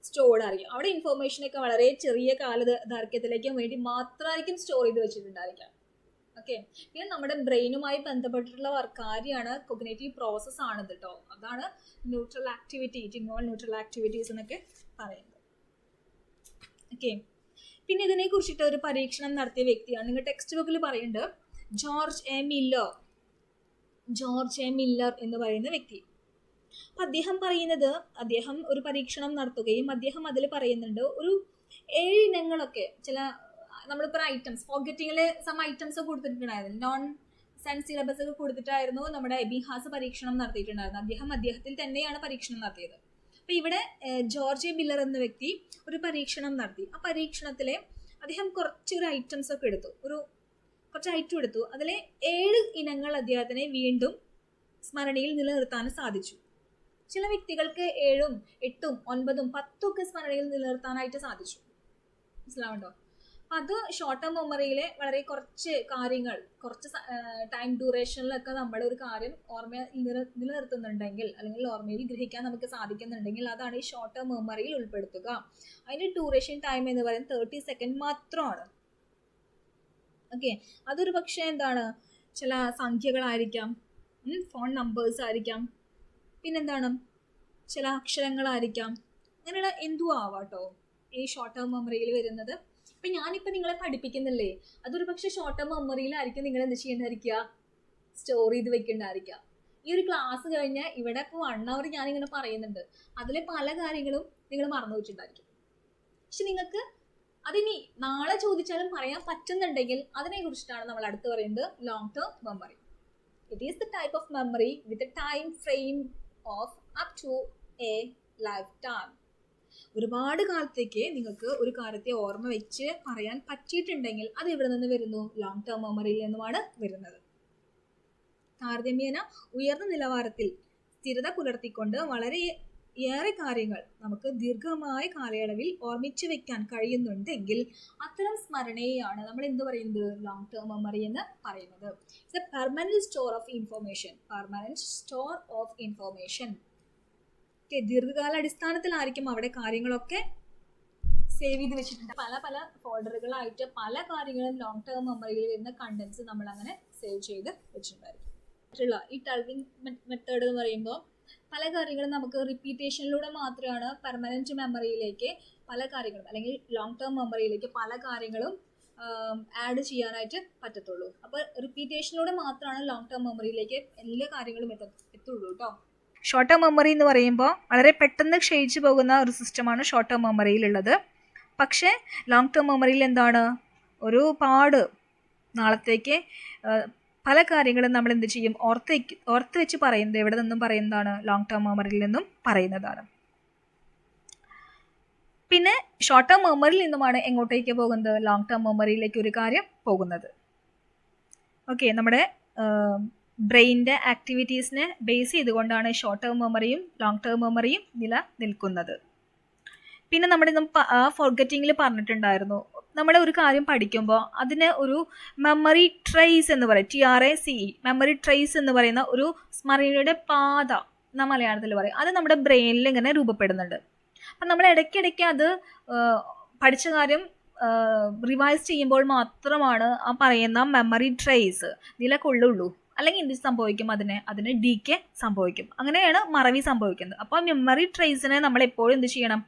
സ്റ്റോർഡ് ആയിരിക്കും. അവിടെ ഇൻഫർമേഷനൊക്കെ വളരെ ചെറിയ കാലദൈർഘ്യത്തിലേക്ക് വേണ്ടി മാത്രമായിരിക്കും സ്റ്റോർ ചെയ്ത് വെച്ചിട്ടുണ്ടായിരിക്കാം. ഓക്കെ, പിന്നെ നമ്മുടെ ബ്രെയിനുമായി ബന്ധപ്പെട്ടിട്ടുള്ള കാര്യമാണ് കൊഗ്നേറ്റീവ് പ്രോസസ് ആണ് കേട്ടോ. അതാണ് ന്യൂട്രൽ ആക്ടിവിറ്റീസ് എന്നൊക്കെ പറയുന്നത്. ഓക്കെ, പിന്നെ ഇതിനെ കുറിച്ചിട്ട് ഒരു പരീക്ഷണം നടത്തിയ വ്യക്തിയാണ്, നിങ്ങൾ ടെക്സ്റ്റ് ബുക്കിൽ പറയുന്നുണ്ട്, ജോർജ് എ മില്ലർ എന്ന് പറയുന്ന വ്യക്തി. അപ്പം അദ്ദേഹം ഒരു പരീക്ഷണം നടത്തുകയും അദ്ദേഹം അതിൽ പറയുന്നുണ്ട് ഒരു 7 ഇനങ്ങളൊക്കെ ചില നമ്മളിപ്പോൾ ഐറ്റംസ് ഫോർഗറ്റിങ്ങിൽ ഐറ്റംസ് കൊടുത്തിട്ടുണ്ടായിരുന്നു. നോൺ സയൻസ് സിലബസ് ഒക്കെ കൊടുത്തിട്ടായിരുന്നു നമ്മുടെ എബിഹാസ് പരീക്ഷണം നടത്തിയിട്ടുണ്ടായിരുന്നത്. അദ്ദേഹത്തിൽ തന്നെയാണ് പരീക്ഷണം നടത്തിയത്. അപ്പം ഇവിടെ ജോർജ് എ മില്ലർ എന്ന വ്യക്തി ഒരു പരീക്ഷണം നടത്തി. ആ പരീക്ഷണത്തിലെ അദ്ദേഹം കുറച്ച് ഐറ്റംസ് എടുത്തു. അതിലെ 7 ഇനങ്ങൾ അദ്ദേഹത്തിനെ വീണ്ടും സ്മരണയിൽ നിലനിർത്താൻ സാധിച്ചു. ചില വ്യക്തികൾക്ക് 7, 8, 9, 10 ഒക്കെ സ്മരണയിൽ നിലനിർത്താനായിട്ട് സാധിച്ചു. മനസ്സിലാവുണ്ടോ? അപ്പം അത് ഷോർട്ട് ടേം മെമ്മറിയിലെ വളരെ കുറച്ച് കാര്യങ്ങൾ, കുറച്ച് ടൈം ഡ്യൂറേഷനിലൊക്കെ നമ്മൾ ഒരു കാര്യം ഓർമ്മ നിലനിർത്തുന്നുണ്ടെങ്കിൽ അല്ലെങ്കിൽ ഓർമ്മയിൽ ഗ്രഹിക്കാൻ നമുക്ക് സാധിക്കുന്നുണ്ടെങ്കിൽ അതാണ് ഈ ഷോർട്ട് ടേം മെമ്മറിയിൽ ഉൾപ്പെടുത്തുക. അതിൻ്റെ ഡ്യൂറേഷൻ ടൈം എന്ന് പറയുന്നത് 30 seconds മാത്രമാണ്. ഓക്കെ, അതൊരു പക്ഷേ എന്താണ്, ചില സംഖ്യകളായിരിക്കാം, ഫോൺ നമ്പേഴ്സ് ആയിരിക്കാം, പിന്നെന്താണ് ചില അക്ഷരങ്ങളായിരിക്കാം, അങ്ങനെയുള്ള എന്തും ആവാട്ടോ ഈ ഷോർട്ട് ടേം മെമ്മറിയിൽ വരുന്നത്. അപ്പം ഞാനിപ്പോൾ നിങ്ങളെ പഠിപ്പിക്കുന്നില്ലേ, അതൊരു പക്ഷേ ഷോർട്ട് ടേം മെമ്മറിയിലായിരിക്കും നിങ്ങൾ എന്ത് ചെയ്യേണ്ടായിരിക്കുക, സ്റ്റോർ ചെയ്ത് വെക്കേണ്ടായിരിക്കുക. ഈ ഒരു ക്ലാസ് കഴിഞ്ഞാൽ ഇവിടെ ഇപ്പോൾ 1 hour ഞാനിങ്ങനെ പറയുന്നുണ്ട്, അതിലെ പല കാര്യങ്ങളും നിങ്ങൾ മറന്നു വെച്ചിട്ടുണ്ടായിരിക്കും. പക്ഷെ നിങ്ങൾക്ക് അതിനി നാളെ ചോദിച്ചാലും പറയാൻ പറ്റുന്നുണ്ടെങ്കിൽ അതിനെ കുറിച്ചിട്ടാണ് നമ്മൾ അടുത്ത് പറയുന്നത് long term memory. It is the type of memory with a time frame of up to a lifetime. ഒരുപാട് കാലത്തേക്ക് നിങ്ങൾക്ക് ഒരു കാര്യത്തെ ഓർമ്മ വെച്ച് പറയാൻ പറ്റിയിട്ടുണ്ടെങ്കിൽ അത് ഇവിടെ നിന്ന് വരുന്നു, ലോങ് ടേം മെമ്മറിയിൽ നിന്നുമാണ് വരുന്നത്. താരതമ്യേന ഉയർന്ന നിലവാരത്തിൽ സ്ഥിരത പുലർത്തിക്കൊണ്ട് വളരെ ഏറെ കാര്യങ്ങൾ നമുക്ക് ദീർഘമായ കാലയളവിൽ ഓർമ്മിച്ചു വെക്കാൻ കഴിയുന്നുണ്ടെങ്കിൽ അത്തരം സ്മരണയെയാണ് നമ്മൾ എന്ത് പറയുന്നത്, ലോങ് ടേം മെമ്മറി എന്ന് പറയുന്നത്. It's A permanent store of information. ദീർഘകാല അടിസ്ഥാനത്തിലായിരിക്കും അവിടെ കാര്യങ്ങളൊക്കെ സേവ് ചെയ്ത് വെച്ചിട്ടുണ്ട്. പല പല ഫോൾഡറുകളായിട്ട് പല കാര്യങ്ങളും ലോങ് ടേം മെമ്മറിയിൽ വരുന്ന കണ്ടന്റ്സ് നമ്മൾ അങ്ങനെ സേവ് ചെയ്ത് വെച്ചിട്ടുണ്ടായിരിക്കും. ഈ ടൾവിംഗ് മെത്തേഡ് എന്ന് പറയുമ്പോൾ പല കാര്യങ്ങളും നമുക്ക് റിപ്പീറ്റേഷനിലൂടെ മാത്രമാണ് പെർമനൻറ്റ് മെമ്മറിയിലേക്ക് പല കാര്യങ്ങളും അല്ലെങ്കിൽ ലോങ് ടേം മെമ്മറിയിലേക്ക് പല കാര്യങ്ങളും ആഡ് ചെയ്യാനായിട്ട് പറ്റത്തുള്ളൂ. അപ്പോൾ റിപ്പീറ്റേഷനിലൂടെ മാത്രമാണ് ലോങ് ടേം മെമ്മറിയിലേക്ക് എല്ലാ കാര്യങ്ങളും എത്തുള്ളൂ കേട്ടോ. ഷോർട്ട് ടേം മെമ്മറി എന്ന് പറയുമ്പോൾ വളരെ പെട്ടെന്ന് ക്ഷയിച്ചു പോകുന്ന ഒരു സിസ്റ്റമാണ് ഷോർട്ട് ടേം മെമ്മറിയിലുള്ളത്. പക്ഷേ ലോങ് ടേം മെമ്മറിയിൽ എന്താണ്, ഒരുപാട് നാളത്തേക്ക് പല കാര്യങ്ങളും നമ്മൾ എന്ത് ചെയ്യും, ഓർത്ത് വെച്ച് പറയുന്നത് എവിടെ നിന്നും പറയുന്നതാണ്, ലോങ് ടേം മെമ്മറിയിൽ നിന്നും പറയുന്നതാണ്. പിന്നെ ഷോർട്ട് ടേം മെമ്മറിയിൽ നിന്നുമാണ് എങ്ങോട്ടേക്ക് പോകുന്നത്, ലോങ് ടേം മെമ്മറിയിലേക്ക് ഒരു കാര്യം പോകുന്നത്. ഓക്കെ, നമ്മുടെ ബ്രെയിനിൻ്റെ ആക്ടിവിറ്റീസിനെ ബേസ് ചെയ്തുകൊണ്ടാണ് ഷോർട്ട് ടേം മെമ്മറിയും ലോങ് ടേം മെമ്മറിയും നിലനിൽക്കുന്നത്. പിന്നെ നമ്മുടെ ഫോർഗറ്റിങ്ങിൽ പറഞ്ഞിട്ടുണ്ടായിരുന്നു, നമ്മൾ ഒരു കാര്യം പഠിക്കുമ്പോൾ അതിന് ഒരു മെമ്മറി ട്രേസ് എന്ന് പറയും, TRACE, മെമ്മറി ട്രേസ് എന്ന് പറയുന്ന ഒരു സ്മരണയുടെ പാത എന്ന മലയാളത്തിൽ പറയും. അത് നമ്മുടെ ബ്രെയിനിൽ ഇങ്ങനെ രൂപപ്പെടുന്നുണ്ട്. അപ്പം നമ്മൾ ഇടയ്ക്കിടയ്ക്ക് അത് പഠിച്ച കാര്യം റിവൈസ് ചെയ്യുമ്പോൾ മാത്രമാണ് ആ പറയുന്ന മെമ്മറി ട്രേസ് നിലകൊള്ളുള്ളൂ. അല്ലെങ്കിൽ എന്ത് സംഭവിക്കും, അതിന് ഡീകേ സംഭവിക്കും. അങ്ങനെയാണ് മറവി സംഭവിക്കുന്നത്. അപ്പോൾ മെമ്മറി ട്രേസിനെ നമ്മൾ എപ്പോഴും എന്ത് ചെയ്യണം,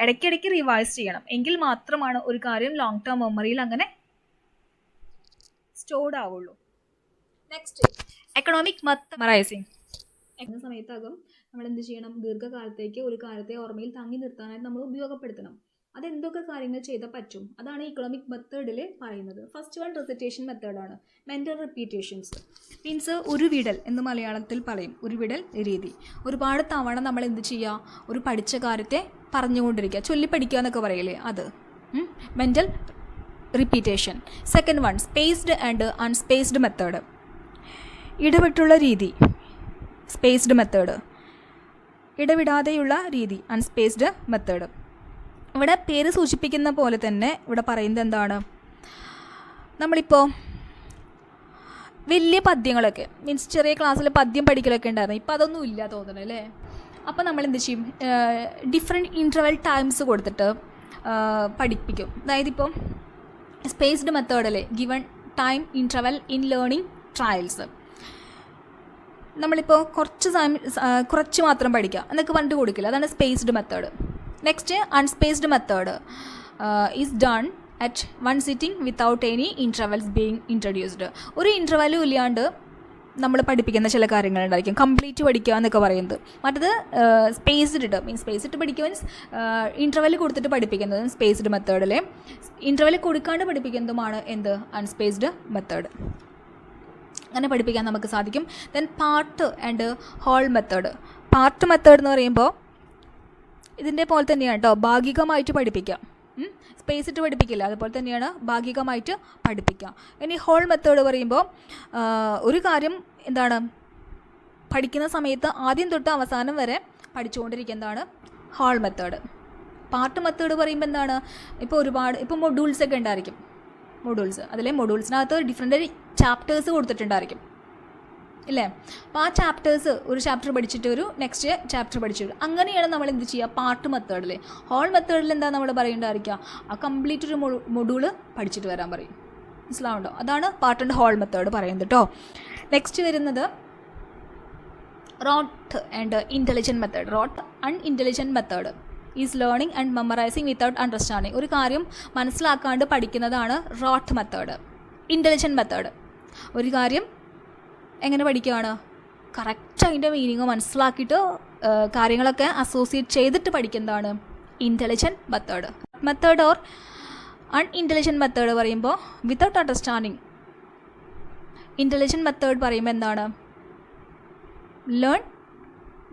ഇടയ്ക്കിടയ്ക്ക് റിവൈസ് ചെയ്യണം. എങ്കിൽ മാത്രമാണ് ഒരു കാര്യം ലോങ് ടേം മെമ്മറിയിൽ അങ്ങനെ സ്റ്റോർഡ് ആവുള്ളൂ. Next, economic memorising. എന്ന സമയത്താകും നമ്മൾ എന്ത് ചെയ്യണം, ദീർഘകാലത്തേക്ക് ഒരു കാര്യത്തെ ഓർമ്മയിൽ തങ്ങി നിർത്താനായിട്ട് നമ്മൾ ഉപയോഗപ്പെടുത്തണം. അതെന്തൊക്കെ കാര്യങ്ങൾ ചെയ്താൽ പറ്റും, അതാണ് ഇക്കണോമിക് മെത്തേഡിൽ പറയുന്നത്. ഫസ്റ്റ് വൺ റെസിറ്റേഷൻ മെത്തേഡാണ്. മെൻ്റൽ റിപ്പീറ്റേഷൻസ് മീൻസ് ഉരുവിടൽ എന്ന് മലയാളത്തിൽ പറയും, ഉരുവിടൽ രീതി. ഒരുപാട് തവണ നമ്മൾ എന്ത് ചെയ്യുക, ഒരു പഠിച്ച കാര്യത്തെ പറഞ്ഞുകൊണ്ടിരിക്കുക, ചൊല്ലിപ്പഠിക്കുക എന്നൊക്കെ പറയില്ലേ, അത് mental repetition. Second one spaced and unspaced method. ഇടവിട്ടുള്ള രീതി സ്പേസ്ഡ് മെത്തേഡ്, ഇടവിടാതെയുള്ള രീതി അൺസ്പേസ്ഡ് മെത്തേഡ്. ഇവിടെ പേര് സൂചിപ്പിക്കുന്ന പോലെ തന്നെ ഇവിടെ പറയുന്നത് എന്താണ്, നമ്മളിപ്പോൾ വലിയ പദ്യങ്ങളൊക്കെ മീൻസ് ചെറിയ ക്ലാസ്സിൽ പദ്യം പഠിക്കലൊക്കെ ഉണ്ടായിരുന്നു, ഇപ്പോൾ അതൊന്നും ഇല്ല തോന്നുന്നു അല്ലേ. അപ്പോൾ നമ്മൾ എന്ത് ചെയ്യും, ഡിഫറെൻറ്റ് ഇൻ്റർവെൽ ടൈംസ് കൊടുത്തിട്ട് പഠിപ്പിക്കും. അതായത് ഇപ്പം സ്പേസ്ഡ് മെത്തേഡിൽ given time interval in learning trials, നമ്മളിപ്പോൾ കുറച്ച് മാത്രം പഠിക്കുക എന്നൊക്കെ പറഞ്ഞിട്ട് കൊടുക്കില്ല, അതാണ് spaced method. Next unspaced method is done at one sitting without any intervals being introduced. ഒരു ഇൻ്റർവെല്ലും ഇല്ലാണ്ട് നമ്മൾ പഠിപ്പിക്കുന്ന ചില കാര്യങ്ങളുണ്ടായിരിക്കും, കംപ്ലീറ്റ് പഠിക്കുക എന്നൊക്കെ പറയുന്നത്. മറ്റത് സ്പേസ്ഡ് മീൻസ് സ്പേസ്ഡ് പഠിക്കുക മീൻസ് ഇൻ്റർവെൽ കൊടുത്തിട്ട് പഠിപ്പിക്കുന്നത് സ്പേസ്ഡ് മെത്തേഡിൽ, ഇൻ്റർവെൽ കൊടുക്കാണ്ട് പഠിപ്പിക്കുന്നതുമാണ് എന്ത്, അൺസ്പേസ്ഡ് മെത്തേഡ്. അങ്ങനെ പഠിപ്പിക്കാൻ നമുക്ക് സാധിക്കും. Then part and whole method. Part method എന്ന് പറയുമ്പോൾ ഇതിൻ്റെ പോലെ തന്നെയാണ് കേട്ടോ, ഭാഗികമായിട്ട് പഠിപ്പിക്കാം. സ്പേസ് ഇട്ട് പഠിപ്പിക്കില്ല, അതുപോലെ തന്നെയാണ് ഭാഗികമായിട്ട് പഠിപ്പിക്കുക. ഇനി ഹോൾ മെത്തേഡ് പറയുമ്പോൾ ഒരു കാര്യം എന്താണ്, പഠിക്കുന്ന സമയത്ത് ആദ്യം തൊട്ട് അവസാനം വരെ പഠിച്ചുകൊണ്ടിരിക്കുന്നതാണ് ഹോൾ മെത്തേഡ്. പാർട്ട് മെത്തേഡ് പറയുമ്പോൾ എന്താണ്, ഇപ്പോൾ മൊഡ്യൂൾസ് ഒക്കെ ഉണ്ടായിരിക്കും, അതിലെ മൊഡ്യൂൾസിനകത്ത് ഡിഫറെൻ്റ് ചാപ്റ്റേഴ്സ് കൊടുത്തിട്ടുണ്ടായിരിക്കും ഇല്ലേ. അപ്പോൾ ആ ചാപ്റ്റേഴ്സ്, ഒരു ചാപ്റ്റർ പഠിച്ചിട്ട് ഒരു നെക്സ്റ്റ് ചാപ്റ്റർ പഠിച്ചിട്ട് അങ്ങനെയാണ് നമ്മൾ എന്ത് ചെയ്യുക, പാർട്ട് മെത്തേഡിൽ. ഹോൾ മെത്തേഡിൽ എന്താ നമ്മൾ പറയേണ്ടതായിരിക്കുക, ആ കംപ്ലീറ്റ് ഒരു മൊഡ്യൂള് പഠിച്ചിട്ട് വരാൻ പറയും. മനസ്സിലാവുണ്ടോ, അതാണ് പാർട്ട് ആൻഡ് ഹോൾ മെത്തേഡ് പറയുന്നത് കേട്ടോ. നെക്സ്റ്റ് വരുന്നത് rote and intelligent method. Rote and intelligent method is learning and memorising without understanding. ഒരു കാര്യം മനസ്സിലാക്കാണ്ട് പഠിക്കുന്നതാണ് റോട്ട് മെത്തേഡ്. ഇൻ്റലിജൻറ്റ് മെത്തേഡ്, ഒരു കാര്യം എങ്ങനെ പഠിക്കുകയാണ്, കറക്റ്റ് അതിൻ്റെ മീനിങ് മനസ്സിലാക്കിയിട്ട് കാര്യങ്ങളൊക്കെ അസോസിയേറ്റ് ചെയ്തിട്ട് പഠിക്കുന്നതാണ് intelligent method. Method or unintelligent method പറയുമ്പോൾ വിത്തൗട്ട് അണ്ടർസ്റ്റാൻഡിങ്. ഇൻ്റലിജൻറ്റ് മെത്തേഡ് പറയുമ്പോൾ എന്താണ്, learn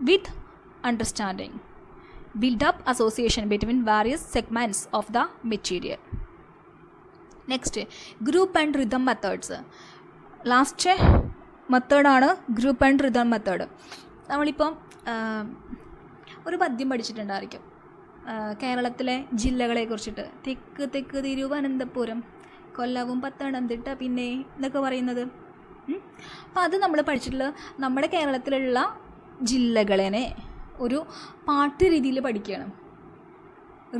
with understanding, build up association between various segments of the material. Next, group and rhythm methods. Last മെത്തേഡാണ് group and rhythm method. നമ്മളിപ്പം ഒരു പദ്യം പഠിച്ചിട്ടുണ്ടായിരിക്കും കേരളത്തിലെ ജില്ലകളെ കുറിച്ചിട്ട്, തെക്ക് തിരുവനന്തപുരം, കൊല്ലവും പത്തനംതിട്ട പിന്നെ എന്നൊക്കെ പറയുന്നത്. അപ്പോൾ അത് നമ്മൾ പഠിച്ചിട്ടുള്ള നമ്മുടെ കേരളത്തിലുള്ള ജില്ലകളെ ഒരു പാട്ട് രീതിയിൽ പഠിക്കുകയാണ്,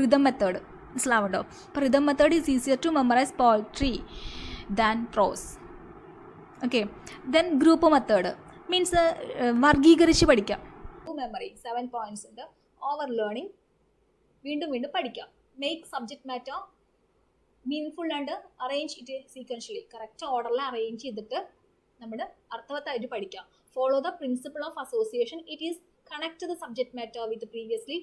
റിതം മെത്തേഡ്. മനസ്സിലാവുണ്ടോ? അപ്പോൾ rhythm method is easier to memorise poetry than prose. Okay. Then group method means വർഗീകരിച്ച് പഠിക്കാം. മെമ്മറി 7 പോയിന്റ്സ് ഉണ്ട്. ഓവർ ലേണിംഗ്, വീണ്ടും വീണ്ടും പഠിക്കാം. Make subject matter meaningful and arrange it sequentially, correct ഓർഡറിൽ അറേഞ്ച് ചെയ്തിട്ട് നമ്മൾ അർത്ഥവത്തായിട്ട് പഠിക്കാം. Follow the principle of association, it is connect the subject matter with previously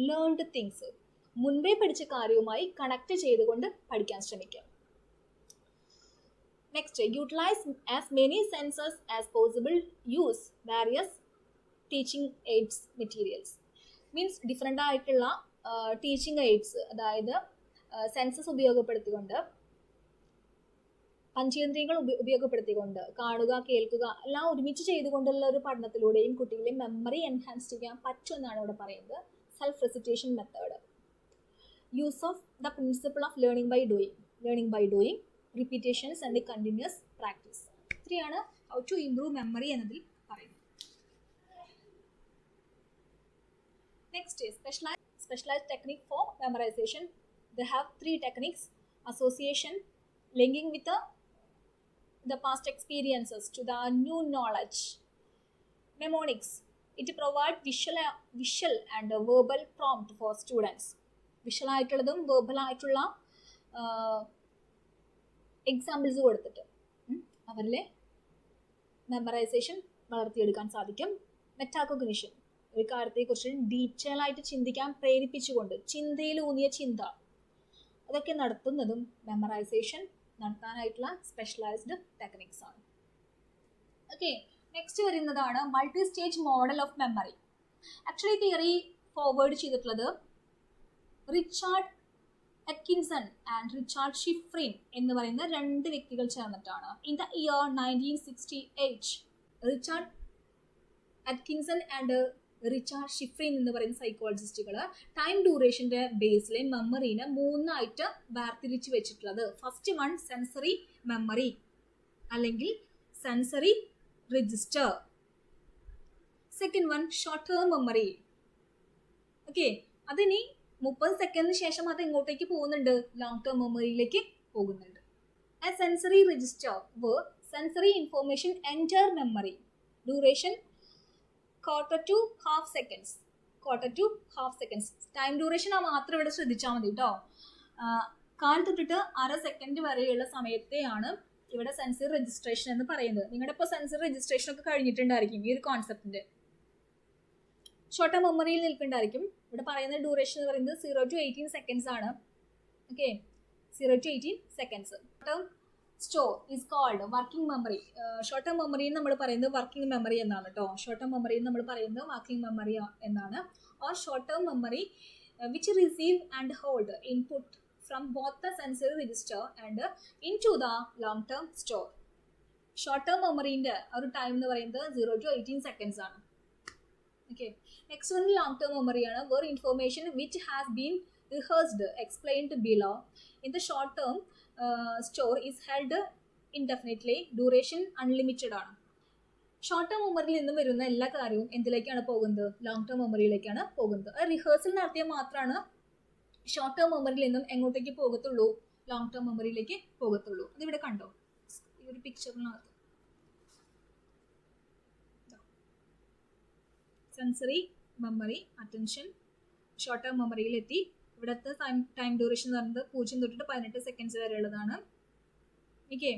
learned things. മുൻപേ പഠിച്ച കാര്യവുമായി കണക്ട് ചെയ്തുകൊണ്ട് പഠിക്കാൻ ശ്രമിക്കുക. Next, utilise as many census as possible, use various teaching AIDS materials. Means different ആയിട്ടുള്ള ടീച്ചിങ് എയ്ഡ്സ്, അതായത് census ഉപയോഗപ്പെടുത്തിക്കൊണ്ട്, പഞ്ചേന്ദ്രിയങ്ങൾ ഉപയോഗപ്പെടുത്തിക്കൊണ്ട്, കാണുക, കേൾക്കുക എല്ലാം ഒരുമിച്ച് ചെയ്തുകൊണ്ടുള്ള ഒരു പഠനത്തിലൂടെയും കുട്ടികളെ മെമ്മറി എൻഹാൻസ് ചെയ്യാൻ പറ്റുമെന്നാണ് ഇവിടെ പറയുന്നത്. Self recitation method. Use of the principle of learning by doing, repetitions and continuous practice. ഇത്രയാണ് ഹൗ ടു ഇംപ്രൂവ് മെമ്മറി എന്നതിൽ പറയുന്നത്. Next, specialized technique for memorization. They have 3 techniques: association, linking with the past experiences to the new knowledge; mnemonics, it provides visual and verbal prompt for students. Visual ആയിട്ടുള്ളതും verbal ആയിട്ടുള്ള examples കൊടുത്തിട്ട് അവരിലെ memorisation വളർത്തിയെടുക്കാൻ സാധിക്കും. Metacognition, ഒരു കാര്യത്തെക്കുറിച്ച് detail ആയിട്ട് ചിന്തിക്കാൻ പ്രേരിപ്പിച്ചുകൊണ്ട്, ചിന്തയിൽ ഊന്നിയ ചിന്ത, അതൊക്കെ നടത്തുന്നതും മെമ്മറൈസേഷൻ നടത്താനായിട്ടുള്ള സ്പെഷ്യലൈസ്ഡ് ടെക്നിക്സ് ആണ്. ഓക്കെ, നെക്സ്റ്റ് വരുന്നതാണ് multi stage model of memory. Actually theory forward ചെയ്തിട്ടുള്ളത് Richard Atkinson and Richard Shiffrin എന്ന് പറയുന്ന 2 വ്യക്തികൾ ചേർന്നിട്ടാണ്. In the year 1968 Richard Atkinson and Richard Shiffrin എന്ന് പറയുന്ന സൈക്കോളജിസ്റ്റുകൾ ടൈം ഡ്യൂറേഷൻ്റെ ബേസിലെ മെമ്മറീനെ 3 ആയിട്ട് വേർതിരിച്ച് വെച്ചിട്ടുള്ളത്. ഫസ്റ്റ് വൺ സെൻസറി മെമ്മറി അല്ലെങ്കിൽ sensory register. Second one short term memory. Okay, അതിനി 30 സെക്കൻഡിന് ശേഷം അത് എങ്ങോട്ടേക്ക് പോകുന്നുണ്ട്? ലോങ് ടേം മെമ്മറിയിലേക്ക് പോകുന്നുണ്ട്. A sensory register where sensory information enter memory. Duration quarter to half seconds. Time duration മാത്രം ഇവിടെ ശ്രദ്ധിച്ചാൽ മതി കേട്ടോ. 1/4 തൊട്ടിട്ട് 1/2 സെക്കൻഡ് വരെയുള്ള സമയത്തെയാണ് ഇവിടെ സെൻസറി രജിസ്ട്രേഷൻ എന്ന് പറയുന്നത്. നിങ്ങളുടെ ഇപ്പോൾ സെൻസറി രജിസ്ട്രേഷൻ ഒക്കെ കഴിഞ്ഞിട്ടുണ്ടായിരിക്കും ഈ ഒരു കോൺസെപ്റ്റിന്റെ. ഷോർട്ട് ടേം മെമ്മറിയിൽ നിൽക്കുന്നുണ്ടായിരിക്കും. ഇവിടെ പറയുന്ന ഡ്യൂറേഷൻ എന്ന് പറയുന്നത് 0 to 18 സെക്കൻഡ്സ് ആണ്. Okay, 0 to 18 seconds. Term store is cold working memory. Short term memory നമ്മൾ പറയുന്നത് വർക്കിംഗ് മെമ്മറി എന്നാണ് കേട്ടോ. ഷോർട്ട് ടേം മെമ്മറി നമ്മൾ പറയുന്നത് വർക്കിംഗ് മെമ്മറി എന്നാണ്. Or short term memory which receive and hold input from both the sensory register and into the long term store. Short term മെമ്മറിൻ്റെ ഒരു time എന്ന് പറയുന്നത് 0 to 18 seconds ആണ്. Okay, next one long term മെമ്മറിയാണ്. Where information which has been rehearsed explained below in the short term store is held indefinitely. Duration unlimited ആണ്. Short term മെമ്മറിയിൽ നിന്നും വരുന്ന എല്ലാ കാര്യവും എന്തിലേക്കാണ് പോകുന്നത്? ലോങ് ടേം മെമ്മറിയിലേക്കാണ് പോകുന്നത്. അത് റിഹേഴ്സൽ നടത്തിയാൽ മാത്രമാണ് ഷോർട്ട് ടേം മെമ്മറിയിൽ നിന്നും എങ്ങോട്ടേക്ക് പോകത്തുള്ളൂ? ലോങ് ടേം മെമ്മറിയിലേക്ക് പോകത്തുള്ളൂ. അതിവിടെ കണ്ടോ ഈ ഒരു പിക്ചറിനകത്ത്. Sensory memory, attention, short term മെമ്മറിയിലെത്തി. ഇവിടുത്തെ ടൈം ഡ്യൂറേഷൻ എന്ന് പറയുന്നത് 0 തൊട്ടിട്ട് 18 സെക്കൻഡ്സ് വരെ ഉള്ളതാണ്. ഓക്കെ,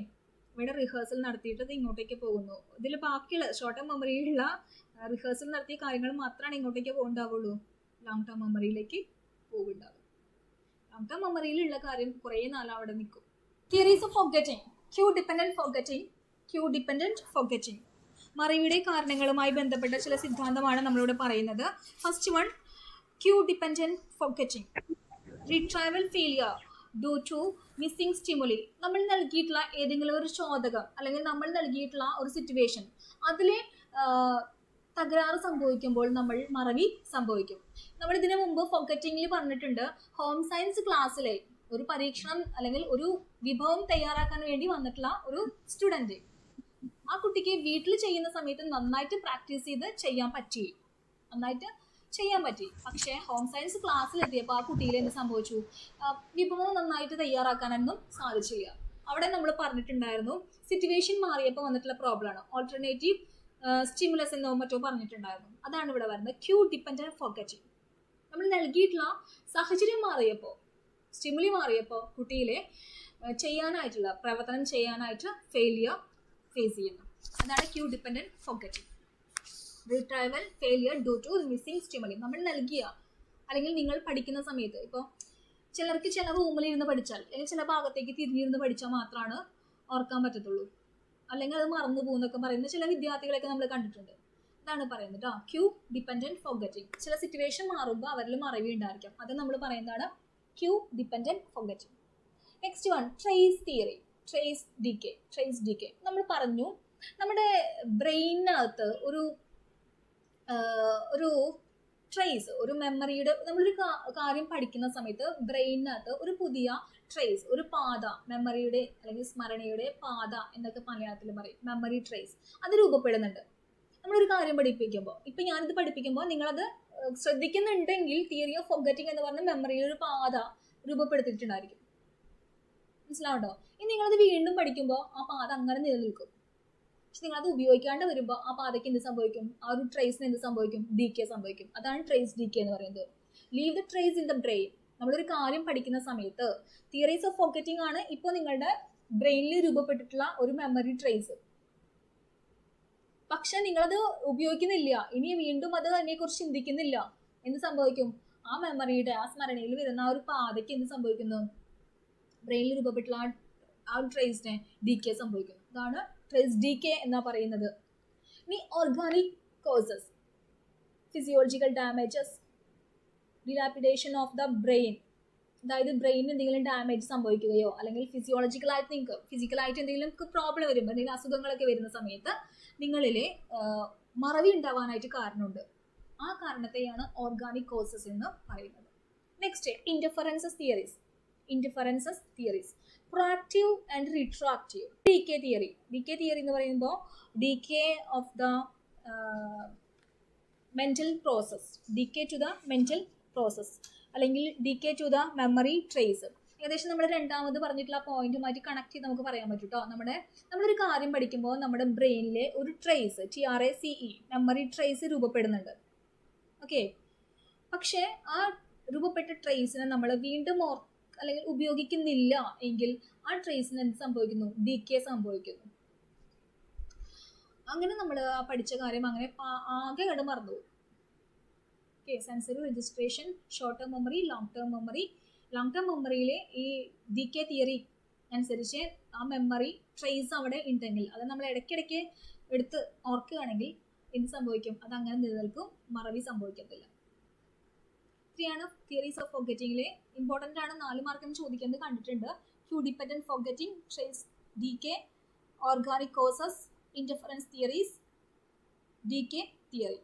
ഇവിടെ റിഹേഴ്സൽ നടത്തിയിട്ട് ഇത് ഇങ്ങോട്ടേക്ക് പോകുന്നു. ഇതിൽ ബാക്കിയുള്ള ഷോർട്ട് ടേം മെമ്മറിയിലുള്ള റിഹേഴ്സൽ നടത്തിയ കാര്യങ്ങൾ മാത്രമാണ് ഇങ്ങോട്ടേക്ക് പോകുന്നുണ്ടാവുള്ളൂ, ലോങ് ടേം മെമ്മറിയിലേക്ക് പോകുന്നുണ്ടാവും. ലോങ് ടേം മെമ്മറിയിലുള്ള കാര്യം കുറേ നാൾ അവിടെ നിൽക്കും. Theories of forgetting. Cue dependent forgetting. മറവിയുടെ കാരണങ്ങളുമായി ബന്ധപ്പെട്ട ചില സിദ്ധാന്തമാണ് നമ്മളിവിടെ പറയുന്നത്. First one, cue dependent forgetting. Retrieval failure due to missing stimuli. നമ്മൾ നൽകിയിട്ടുള്ള ഏതെങ്കിലും ഒരു ചോദകം അല്ലെങ്കിൽ നമ്മൾ നൽകിയിട്ടുള്ള ഒരു സിറ്റുവേഷൻ, അതിൽ തകരാറ് സംഭവിക്കുമ്പോൾ നമ്മൾ മറവി സംഭവിക്കും. നമ്മൾ ഇതിനു മുമ്പ് ഫോർഗെറ്റിംഗിൽ പറഞ്ഞിട്ടുണ്ട്, ഹോം സയൻസ് ക്ലാസ്സിലെ ഒരു പരീക്ഷണം അല്ലെങ്കിൽ ഒരു വിഭവം തയ്യാറാക്കാൻ വേണ്ടി വന്നിട്ടുള്ള ഒരു സ്റ്റുഡൻറ്റ്, ആ കുട്ടിക്ക് വീട്ടിൽ ചെയ്യുന്ന സമയത്ത് നന്നായിട്ട് പ്രാക്ടീസ് ചെയ്ത് ചെയ്യാൻ പറ്റി. പക്ഷേ ഹോം സയൻസ് ക്ലാസ്സിലെത്തിയപ്പോൾ ആ കുട്ടിയിൽ എന്ത് സംഭവിച്ചു? വിഭവം നന്നായിട്ട് തയ്യാറാക്കാനൊന്നും സാധിച്ചില്ല. അവിടെ നമ്മൾ പറഞ്ഞിട്ടുണ്ടായിരുന്നു സിറ്റുവേഷൻ മാറിയപ്പോൾ വന്നിട്ടുള്ള പ്രോബ്ലമാണ്. ഓൾട്ടർനേറ്റീവ് സ്റ്റിമുലസ് എന്നോ മറ്റോ പറഞ്ഞിട്ടുണ്ടായിരുന്നു. അതാണ് ഇവിടെ വരുന്നത് ക്യൂ ഡിപ്പെൻഡന്റ് ഫോർഗറ്റിംഗ്. നമ്മൾ നൽകിയിട്ടുള്ള സാഹചര്യം മാറിയപ്പോൾ, സ്റ്റിമുലി മാറിയപ്പോൾ കുട്ടിയിലെ ചെയ്യാനായിട്ടുള്ള പ്രവർത്തനം ചെയ്യാനായിട്ട് ഫെയിലിയർ ഫേസ് ചെയ്യുന്നു. അതാണ് cue dependent forgetting. Retrieval failure due to missing stimuli. നമ്മൾ നൽകിയ അല്ലെങ്കിൽ നിങ്ങൾ പഠിക്കുന്ന സമയത്ത് ഇപ്പോൾ ചിലർക്ക് ചില റൂമിൽ ഇരുന്ന് പഠിച്ചാൽ അല്ലെങ്കിൽ ചില ഭാഗത്തേക്ക് തിരിഞ്ഞിരുന്ന് പഠിച്ചാൽ മാത്രമാണ് ഓർക്കാൻ പറ്റത്തുള്ളൂ, അല്ലെങ്കിൽ അത് മറന്നു പോകുന്നൊക്കെ പറയുന്ന ചില വിദ്യാർത്ഥികളൊക്കെ നമ്മൾ കണ്ടിട്ടുണ്ട്. ഇതാണ് പറയുന്നത് കേട്ടോ, ക്യൂ ഡിപ്പെൻഡന്റ് ഫോർഗറ്റിംഗ്. ചില സിറ്റുവേഷൻ മാറുമ്പോൾ അവരിൽ മറവി ഉണ്ടായിരിക്കും, അത് നമ്മൾ പറയുന്നതാണ് cue dependent forgetting. Next one trace theory, trace decay. നമ്മൾ പറഞ്ഞു നമ്മുടെ ബ്രെയിനകത്ത് ഒരു ട്രേസ്, ഒരു മെമ്മറിയുടെ, നമ്മളൊരു കാര്യം പഠിക്കുന്ന സമയത്ത് ബ്രെയിനകത്ത് ഒരു പുതിയ ട്രേസ്, ഒരു പാത, മെമ്മറിയുടെ അല്ലെങ്കിൽ സ്മരണയുടെ പാത എന്നൊക്കെ മലയാളത്തിൽ പറയും, മെമ്മറി ട്രേസ്, അത് രൂപപ്പെടുന്നുണ്ട് നമ്മളൊരു കാര്യം പഠിപ്പിക്കുമ്പോൾ. ഇപ്പം ഞാനിത് പഠിപ്പിക്കുമ്പോൾ നിങ്ങളത് ശ്രദ്ധിക്കുന്നുണ്ടെങ്കിൽ തിയറി ഓഫ് ഫോർഗറ്റിംഗ് എന്ന് പറഞ്ഞ മെമ്മറിയുടെ ഒരു പാത രൂപപ്പെടുത്തിയിട്ടുണ്ടായിരിക്കും. മനസ്സിലാവട്ടോ? ഇനി നിങ്ങളത് വീണ്ടും പഠിക്കുമ്പോൾ ആ പാത അങ്ങനെ നിലനിൽക്കും. പക്ഷെ നിങ്ങളത് ഉപയോഗിക്കാണ്ട് വരുമ്പോൾ ആ പാതയ്ക്ക് എന്ത് സംഭവിക്കും? ആ ഒരു ട്രേസിന് എന്ത് സംഭവിക്കും? ഡി കെ സംഭവിക്കും. അതാണ് ട്രേസ് ഡി കെ എന്ന് പറയുന്നത്. Leave the trace in the brain. നമ്മളൊരു കാര്യം പഠിക്കുന്ന സമയത്ത് തിയറീസ് ഓഫ് ഫോർഗറ്റിംഗ് ആണ് ഇപ്പോൾ നിങ്ങളുടെ ബ്രെയിനിൽ രൂപപ്പെട്ടിട്ടുള്ള ഒരു മെമ്മറി ട്രേസ്. പക്ഷെ നിങ്ങളത് ഉപയോഗിക്കുന്നില്ല, ഇനി വീണ്ടും അത് അതിനെക്കുറിച്ച് ചിന്തിക്കുന്നില്ല, എന്ത് സംഭവിക്കും? ആ മെമ്മറിയുടെ, ആ സ്മരണയിൽ വരുന്ന ആ ഒരു പാതയ്ക്ക് എന്ത് സംഭവിക്കുന്നു? ബ്രെയിനിൽ രൂപപ്പെട്ടുള്ള ആ ഒരു ട്രേസിനെ ഡി കെ സംഭവിക്കുന്നു. അതാണ് ട്രേസ് ഡി കെ എന്നാ പറയുന്നത്. ഇനി organic causes, physiological damages, dilapidation of the brain. അതായത് ബ്രെയിനിന് എന്തെങ്കിലും ഡാമേജ് സംഭവിക്കുകയോ അല്ലെങ്കിൽ ഫിസിയോളജിക്കലായിട്ട് നിങ്ങൾക്ക് ഫിസിക്കലായിട്ട് എന്തെങ്കിലും പ്രോബ്ലം വരുമ്പോൾ, എന്തെങ്കിലും അസുഖങ്ങളൊക്കെ വരുന്ന സമയത്ത് നിങ്ങളിലെ മറവി ഉണ്ടാവാനായിട്ട് കാരണമുണ്ട്. ആ കാരണത്തെയാണ് ഓർഗാനിക് കോസസ് എന്ന് പറയുന്നത്. Next interference theories, proactive and retroactive. Decay theory എന്ന് പറയുമ്പോൾ decay of the mental process, decay to the mental process അല്ലെങ്കിൽ decay to the memory trace. ഏകദേശം നമ്മൾ രണ്ടാമത് പറഞ്ഞിട്ടുള്ള പോയിന്റുമായിട്ട് കണക്ട് ചെയ്ത് നമുക്ക് പറയാൻ പറ്റും കേട്ടോ. നമ്മളൊരു കാര്യം പഠിക്കുമ്പോൾ നമ്മുടെ ബ്രെയിനിലെ ഒരു ട്രേസ്, TRACE, മെമ്മറി ട്രേസ് രൂപപ്പെടുന്നുണ്ട്. ഓക്കെ, പക്ഷേ ആ രൂപപ്പെട്ട ട്രേസിനെ നമ്മൾ വീണ്ടും അല്ലെങ്കിൽ ഉപയോഗിക്കുന്നില്ല എങ്കിൽ ആ ട്രേസിന് എന്ത് സംഭവിക്കുന്നു? ഡി കെ സംഭവിക്കുന്നു. അങ്ങനെ നമ്മൾ ആ പഠിച്ച കാര്യം അങ്ങനെ ആകെ കണ്ട് മറന്നു പോകും. Okay, sensory registration, short term memory, long term memory. Long term മെമ്മറിയിലെ ഈ ഡി കെ തിയറി അനുസരിച്ച് ആ മെമ്മറി ട്രേസ് അവിടെ ഉണ്ടെങ്കിൽ അത് നമ്മൾ ഇടയ്ക്കിടയ്ക്ക് എടുത്ത് ഓർക്കുകയാണെങ്കിൽ എന്ത് സംഭവിക്കും? അത് അങ്ങനെ നിലനിൽക്കും, മറവി സംഭവിക്കത്തില്ല. ഇത്രയാണ് തിയറീസ് ഓഫ് ഫോർഗറ്റിംഗിലെ ഇമ്പോർട്ടൻ്റ് ആണ്, 4 മാർക്കിന് ചോദിക്കുന്നത് കണ്ടിട്ടുണ്ട്. Cue dependent forgetting, trace decay, organic causes, indifference theories, decay theory.